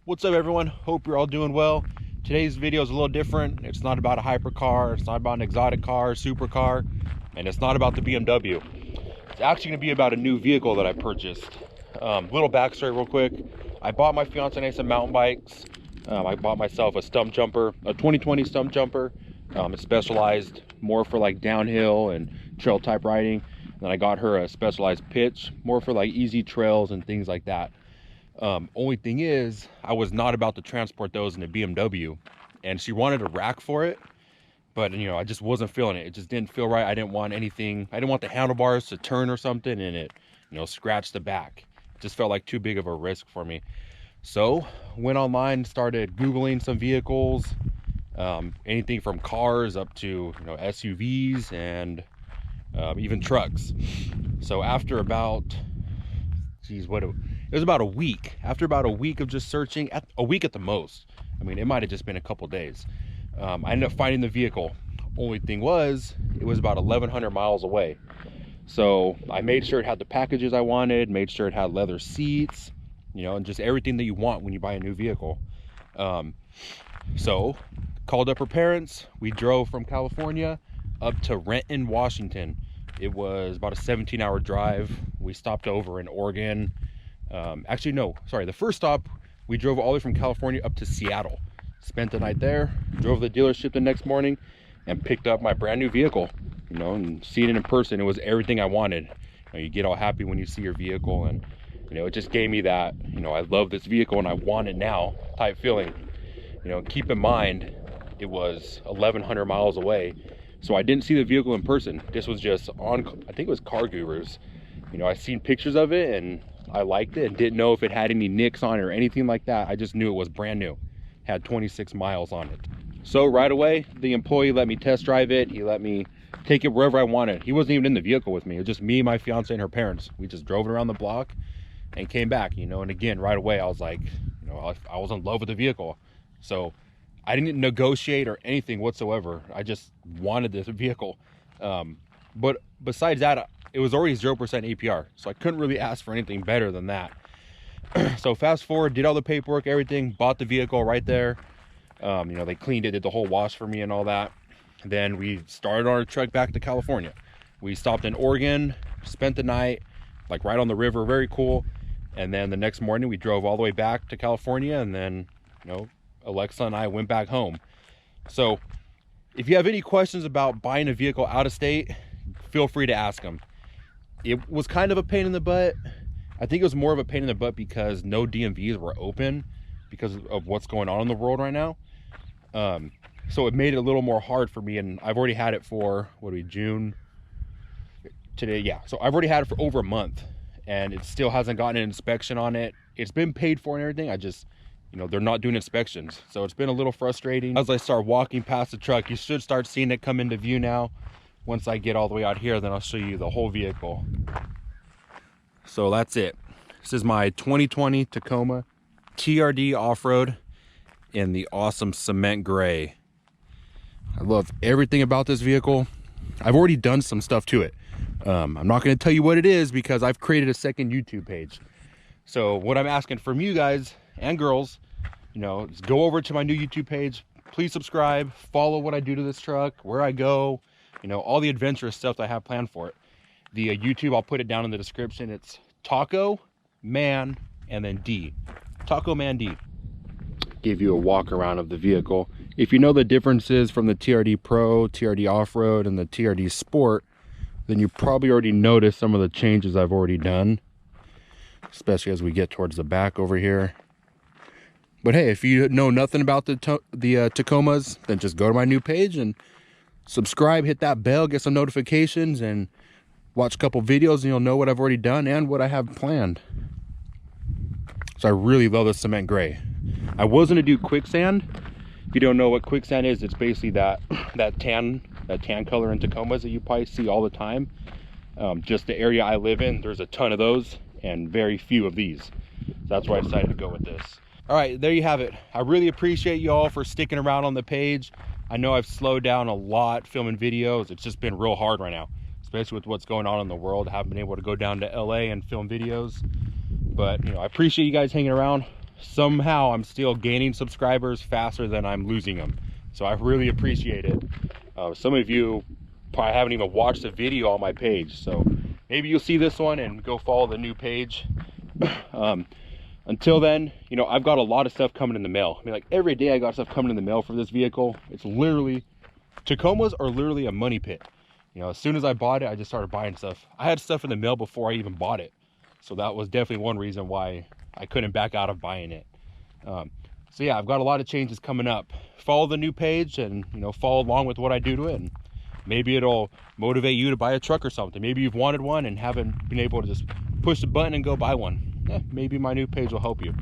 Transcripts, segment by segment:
What's up, everyone? Hope you're all doing well. Today's video is a little different. It's not about a hypercar, it's not about an exotic car, supercar, and it's not about the BMW. It's actually going to be about a new vehicle that I purchased. Little backstory real quick. I bought my fiance some mountain bikes. I bought myself a stump jumper, a 2020 stump jumper. It's specialized more for like downhill and trail type riding. And then I got her a specialized pitch, more for like easy trails and things like that. Only thing is, I was not about to transport those in a BMW, and she wanted a rack for it, but I just wasn't feeling it. It just didn't feel right. I didn't want anything. I didn't want the handlebars to turn or something and it scratch the back. It just felt like too big of a risk for me. So went online, started Googling some vehicles, anything from cars up to SUVs and even trucks. So after about it was about a week. After about a week of just searching, a week at the most. I mean, it might have just been a couple days. I ended up finding the vehicle. Only thing was, it was about 1,100 miles away. So I made sure it had the packages I wanted, made sure it had leather seats, and just everything that you want when you buy a new vehicle. So called up her parents. We drove from California up to Renton, Washington. It was about a 17-hour drive. We stopped over in Oregon. Actually, no, sorry. The first stop, we drove all the way from California up to Seattle. Spent the night there, drove to the dealership the next morning, and picked up my brand new vehicle. And seeing it in person, it was everything I wanted. You get all happy when you see your vehicle, and it just gave me that, I love this vehicle and I want it now type feeling. Keep in mind, it was 1,100 miles away. So I didn't see the vehicle in person. This was just on, I think it was Car Gurus. I seen pictures of it and I liked it and didn't know if it had any nicks on it or anything like that. I just knew it was brand new. Had 26 miles on it. So right away, the employee let me test drive it. He let me take it wherever I wanted. He wasn't even in the vehicle with me. It was just me, my fiance, and her parents. We just drove it around the block and came back, and again, right away, I was like, I was in love with the vehicle. So I didn't negotiate or anything whatsoever. I just wanted this vehicle. But besides that, it was already 0% APR. So I couldn't really ask for anything better than that. So fast forward, did all the paperwork, everything, bought the vehicle right there. They cleaned it, did the whole wash for me and all that. Then we started our trek back to California. We stopped in Oregon, spent the night, like right on the river, very cool. And then the next morning we drove all the way back to California, and then, Alexa and I went back home. So if you have any questions about buying a vehicle out of state, feel free to ask them. It was kind of a pain in the butt. I think it was more of a pain in the butt because no DMVs were open because of what's going on in the world right now. So it made it a little more hard for me, and I've already had it for, June? Today, yeah. So I've already had it for over a month, and it still hasn't gotten an inspection on it. It's been paid for and everything. I just, they're not doing inspections. So it's been a little frustrating. As I start walking past the truck, you should start seeing it come into view now. Once I get all the way out here, then I'll show you the whole vehicle. So that's it. This is my 2020 Tacoma TRD Off-Road in the awesome cement gray. I love everything about this vehicle. I've already done some stuff to it. I'm not going to tell you what it is because I've created a second YouTube page. So what I'm asking from you guys and girls, is go over to my new YouTube page. Please subscribe, follow what I do to this truck, where I go, all the adventurous stuff that I have planned for it. The YouTube, I'll put it down in the description. It's Taco Man and then D. Taco Man D. Give you a walk around of the vehicle. If you know the differences from the TRD Pro, TRD Off-Road, and the TRD Sport, then you probably already noticed some of the changes I've already done, especially as we get towards the back over here. But hey, if you know nothing about the Tacomas, then just go to my new page and subscribe, hit that bell, get some notifications, and watch a couple videos, and you'll know what I've already done and what I have planned. So I really love the cement gray. I was gonna do quicksand. If you don't know what quicksand is, it's basically that tan color in Tacomas that you probably see all the time. Just the area I live in, there's a ton of those and very few of these. So that's why I decided to go with this. All right, there you have it. I really appreciate you all for sticking around on the page. I know I've slowed down a lot filming videos. It's just been real hard right now, especially with what's going on in the world. I haven't been able to go down to LA and film videos. But I appreciate you guys hanging around. somehow I'm still gaining subscribers faster than I'm losing them. So I really appreciate it. Some of you probably haven't even watched the video on my page, so maybe you'll see this one and go follow the new page. Until then, you know, I've got a lot of stuff coming in the mail. I mean, like every day I got stuff coming in the mail for this vehicle. It's literally, Tacomas are literally a money pit. You know, as soon as I bought it, I just started buying stuff. I had stuff in the mail before I even bought it. So that was definitely one reason why I couldn't back out of buying it. So yeah, I've got a lot of changes coming up. Follow the new page and, you know, follow along with what I do to it. And maybe it'll motivate you to buy a truck or something. Maybe you've wanted one and haven't been able to just push the button and go buy one. Maybe my new page will help you.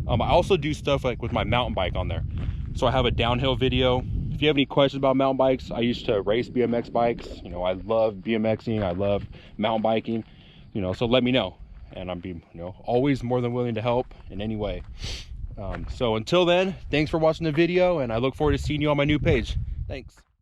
I also do stuff like with my mountain bike on there. So I have a downhill video. If you have any questions about mountain bikes, I used to race BMX bikes. You know, I love BMXing, I love mountain biking, you know, so let me know. And I'm you know, always more than willing to help in any way. So until then, thanks for watching the video, and I look forward to seeing you on my new page. Thanks.